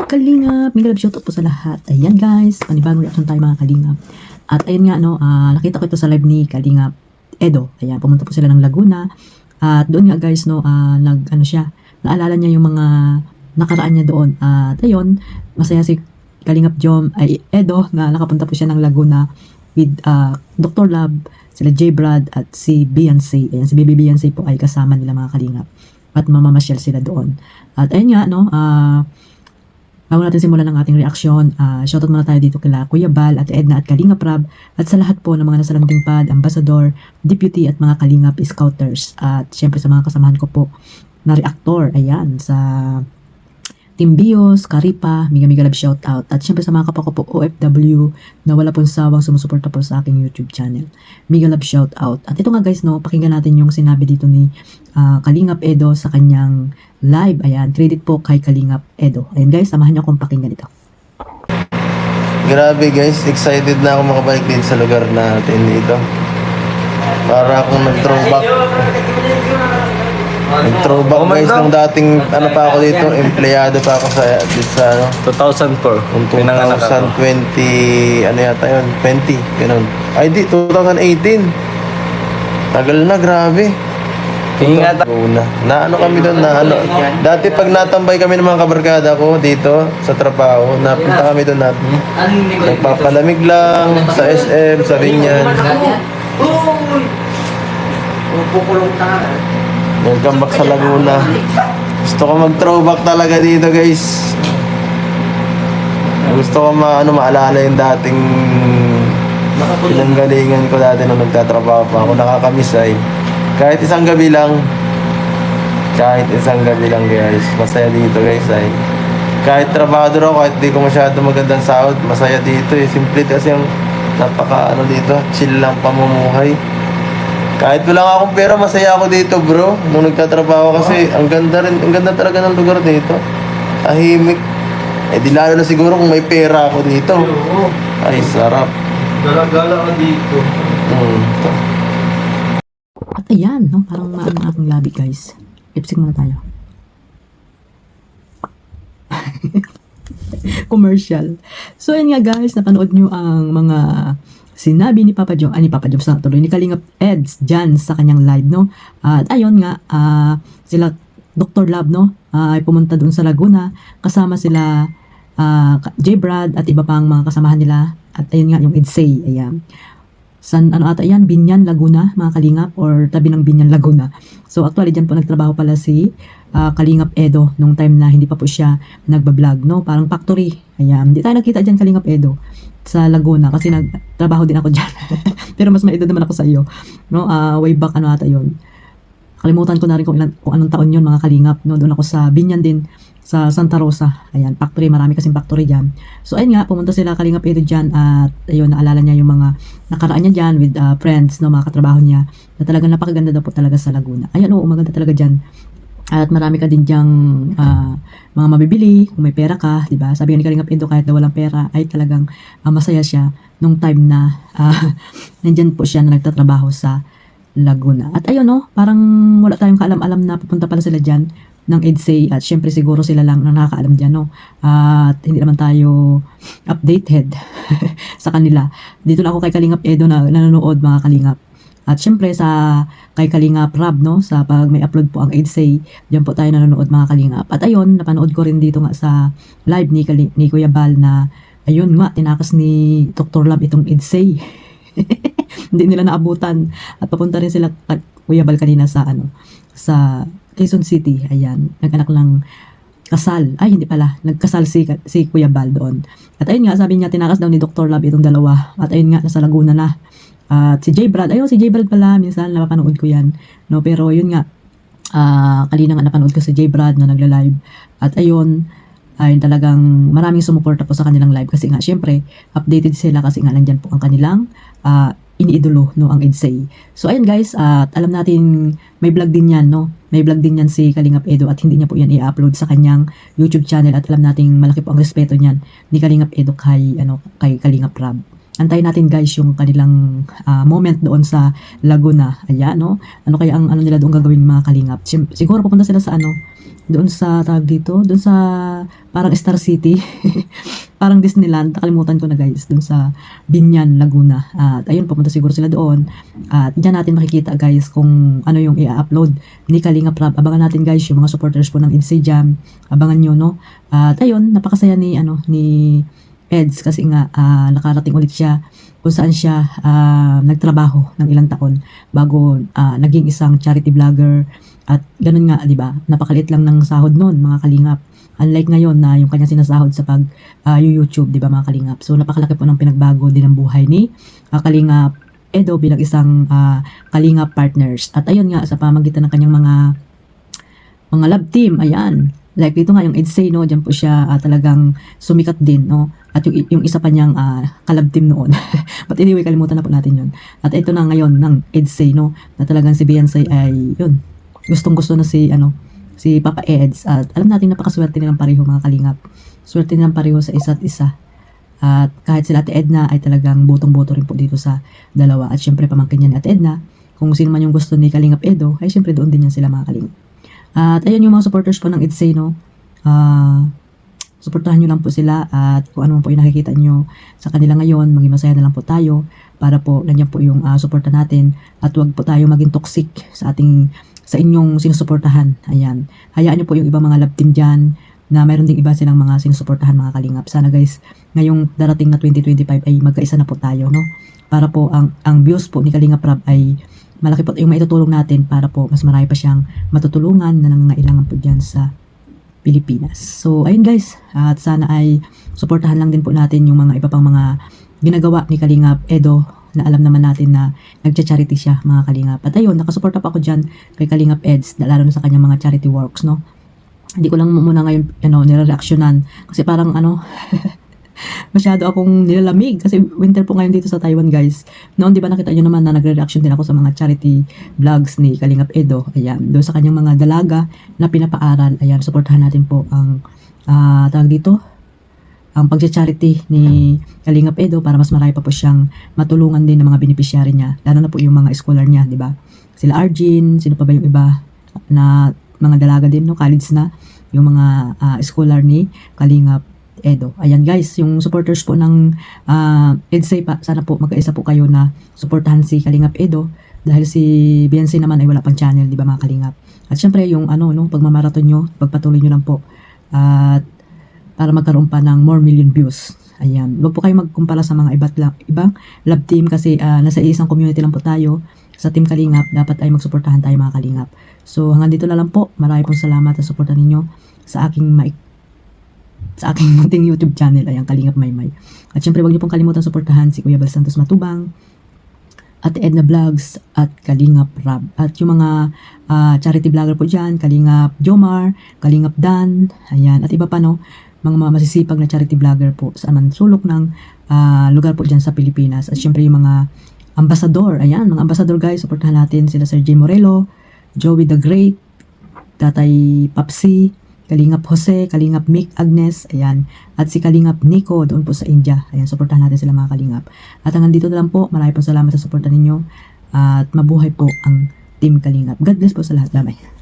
Kalingap, mega love shoutout po sa lahat. Ayan guys, panibagong reaction tayo mga Kalingap. At ayun nga no, nakita ko ito sa live ni Kalingap Edo. Ayan, pumunta po sila ng Laguna. At doon nga guys no, naalala niya yung mga nakaraan niya doon. At ayun, masaya si Kalingap Edo na nakapunta po siya ng Laguna with Dr. Love, sila J. Brad at si Beyonce. Ayan, si Baby Beyonce po ay kasama nila mga Kalingap. At mamamasyal sila doon. At ayun nga no, bago natin simulan ang ating reaksyon, shoutout muna tayo dito kila Kuya Bal at Edna at Kalingap Rab at sa lahat po ng mga nasa landing pad, ambassador, deputy at mga Kalingap scouters at syempre sa mga kasamahan ko po na reactor, ayan, sa Team Bios, Karipa, mega love shoutout at syempre sa mga kapwa ko po OFW na wala pong sawang sumusuporta po sa aking YouTube channel. Mega love shoutout. At ito nga guys no, pakinggan natin yung sinabi dito ni Kalingap Edo sa kanyang live. Ayan, credit po kay Kalingap Edo. Ayan guys, samahan niyo akong pakinggan ito. Grabe guys, excited na ako makabalik din sa lugar natin dito. Para akong nag-throwback. Nag-throwback guys ng dating pa ako dito, empleyado pa ako sa 2004. Kung 2020, ano yata yun? 20, ganun. Ay di, 2018. Tagal na, grabe. Ingat. Kami doon dati pag natambay kami ng mga kabarkada ko dito sa trabaho, napunta kami doon natin. Nagpapalamig lang sa SM, sa Binyan. Welcome back sa Laguna. Gusto ko mag-throwback talaga dito guys. Gusto ko maalala yung dating pinanggalingan ko dati nung nagtatrabaho pa ako. Nakakamiss ay. Kahit isang gabi lang guys, masaya dito guys ay. Kahit trabahador ako, kahit di ko masyado magandang sahod, masaya dito eh. Simple kasi yung dito, chill lang pamumuhay. Kahit wala nga akong pera, masaya ako dito bro. Nung nagtatrabaho kasi, ang ganda talaga ng lugar dito. Tahimik. Eh di lalo na siguro kung may pera ako dito. Ay, sarap. Gala-gala ka dito. At ayan, no, parang maano aking labi guys. Lipstick muna tayo. Commercial. So ayun nga guys, napanood nyo ang mga sinabi ni Papa Jom, sa tuloy ni Kalingap Eds dyan sa kanyang live, no? At ayun nga, sila Dr. Love, no? Ay pumunta doon sa Laguna, kasama sila J. Brad at iba pang mga kasamahan nila. At ayun nga, yung Edsay, ayan. Yan, Binyan, Laguna, mga Kalingap, or tabi ng Binyan, Laguna. So actually dyan po nagtrabaho pala si Kalingap Edo nung time na hindi pa po siya nagbablog, no? Parang factory. Ayan, hindi tayo nakita dyan Kalingap Edo sa Laguna kasi nagtrabaho din ako dyan. Pero mas maedad naman ako sa iyo, no? Way back ata yun. Kalimutan ko na rin kung anong taon yun mga Kalingap, no? Doon ako sa Binyan din, sa Santa Rosa. Ayan, factory, marami kasing factory dyan. So ayun nga, pumunta sila Kalingap Edo dyan at ayun, naalala niya yung mga nakaraan niya dyan with friends, no, mga katrabaho niya, na talagang napakaganda daw po talaga sa Laguna. Ayun, oo, maganda talaga dyan. At marami ka din dyang mga mabibili kung may pera ka, di ba? Sabi nga ni Kalingap Edo, kahit na walang pera ay talagang masaya siya nung time na nandyan po siya na nagtatrabaho sa Laguna. At ayun, no, parang wala tayong kaalam-alam na pupunta pala sila dyan ng EDSA at syempre siguro sila lang na nakakaalam dyan, no? At hindi naman tayo updated sa kanila. Dito na ako kay Kalingap Edo na nanonood mga Kalingap. At syempre kay Kalingap Rab, no, sa pag may upload po ang EDSA, diyan po tayo nanonood mga Kalingap. At ayun, napanood ko rin dito nga sa live ni Kuya Bal na ayun nga, tinakas ni Dr. Love itong EDSA. Hindi nila naabutan. At papunta rin sila Kuya Bal kanina sa Quezon City. Ayan, nag-anak lang kasal. Ay, hindi pala. Nagkasal si Kuya Bal doon. At ayun nga, sabi niya, tinakas daw ni Dr. Love itong dalawa. At ayun nga, nasa Laguna na. At si J. Brad, si J. Brad pala, minsan napapanood ko yan. No, pero yun nga, kanina nga napanood ko si J. Brad na nagla-live. At ayun, ay talagang maraming sumuporta po sa kanilang live kasi nga, syempre, updated sila kasi nga nandyan po ang kanilang iniidolo, no, ang EDSA. So ayun guys, at alam natin may vlog din yan, no? May vlog din yan si Kalingap Edo at hindi niya po yan i-upload sa kanyang YouTube channel at alam nating malaki po ang respeto niyan ni Kalingap Edo kay Kalingap Rab. antayin natin guys yung kanilang moment doon sa Laguna. Ayan, no? Ano kaya ang ano nila doon gagawin mga kalingap? Siguro pupunta sila sa ano, doon sa tawag dito, doon sa parang Star City. Parang Disneyland, nakalimutan ko na guys, doon sa Binyan, Laguna. At ayun, pupunta siguro sila doon. At diyan natin makikita guys kung ano yung i-upload ni Kalingap Rab. Abangan natin guys yung mga supporters po ng IDC Jam. Abangan nyo, no? At ayun, napakasaya ni Eds kasi nga nakarating ulit siya kung saan siya nagtrabaho ng ilang taon bago naging isang charity vlogger. At ganun nga, di ba? Napakaliit lang ng sahod noon, mga kalingap. Unlike ngayon na yung kanyang sinasahod sa YouTube, di ba mga kalingap? So napakalaki po ng pinagbago din ng buhay ni Kalingap Edo bilang isang Kalingap partners. At ayun nga, sa pamagitan ng kanyang mga love team, ayan. Like dito nga yung Edsay, no, dyan po siya talagang sumikat din, no. At yung isa pa niyang kalab team noon. But anyway, kalimutan na po natin yun. At ito na ngayon ng Edsay, no, na talagang si Beyonce ay yun. Gustong-gusto na si Papa Eds. At alam natin napakaswerte nilang pareho mga kalingap. Swerte nilang pareho sa isa't isa. At kahit sila Ate Edna ay talagang botong-boto rin po dito sa dalawa. At syempre pamangkin niya ni Ate Edna. Kung sino man yung gusto ni Kalingap Edo, ay syempre doon din yan sila mga kalingap. At ayun yung mga supporters po ng Edsay, no. Suportahan nyo lang po sila at kung ano po yung nakikita nyo sa kanila ngayon, maging masaya na lang po tayo para po nandiyan po yung suporta natin at wag po tayo maging toxic sa inyong sinusuportahan. Ayan. Hayaan nyo po yung ibang mga love team dyan na mayroon ding iba silang mga sinusuportahan mga kalingap. Sana guys, ngayong darating na 2025 ay magkaisa na po tayo, no? Para po ang views po ni Kalingap Rab ay malaki po yung maitutulong natin para po mas marami pa siyang matutulungan na nangangailangan po dyan sa Pilipinas. So, ayun guys, at sana ay suportahan lang din po natin yung mga iba pang mga ginagawa ni Kalingap Edo na alam naman natin na nagcha-charity siya mga kalingap. At ayun, nakasuporta pa ako dyan kay Kalingap Eds, lalo na sa kanyang mga charity works, no? Hindi ko lang muna ngayon, nire-reactionan kasi parang masyado akong nilalamig kasi winter po ngayon dito sa Taiwan guys. Noon di ba nakita nyo naman na nagre-reaction din ako sa mga charity vlogs ni Kalingap Edo. Ayan, doon sa kanyang mga dalaga na pinapaaral. Ayan, suportahan natin po ang tawag dito, ang pag-charity ni Kalingap Edo para mas marami pa po siyang matulungan din ng mga beneficiary niya. Lalo na po yung mga scholar niya, di ba? Sila Arjin, sino pa ba yung iba na mga dalaga din, no? College na yung mga scholar ni Kalingap Edo. Ayan guys, yung supporters po ng Edsay pa, sana po magkaisa po kayo na suportahan si Kalingap Edo dahil si Beyonce naman ay wala pang channel, di ba mga kalingap? At syempre yung pagmamarathon nyo, pagpatuloy nyo lang po at para magkaroon pa ng more million views. Ayan, huwag po kayo magkumpara sa mga ibang love team kasi nasa isang community lang po tayo. Sa Team Kalingap, dapat ay magsuportahan tayo mga kalingap. So hanggang dito na lang po. Marami pong salamat sa suporta ninyo sa aking munting YouTube channel, ay ang Kalingap Maymay. At syempre, huwag niyo pong kalimutan suportahan si Kuya Bal Santos Matubang, at Edna Vlogs, at Kalingap Rab. At yung mga charity vlogger po dyan, Kalingap Jomar, Kalingap Dan, ayan, at iba pa, no, mga masisipag na charity vlogger po sa sulok ng lugar po dyan sa Pilipinas. At syempre yung mga ambassador, ayan, mga ambassador guys, suportahan natin sila Sir J. Morelo, Joey the Great, Tatay Papsi, Kalingap Jose, Kalingap Mick Agnes, ayan, at si Kalingap Nico doon po sa India. Ayan, suportahan natin sila mga kalingap. At hanggang dito na lang po, marami pong salamat sa suporta ninyo at mabuhay po ang Team Kalingap. God bless po sa lahat. Damay.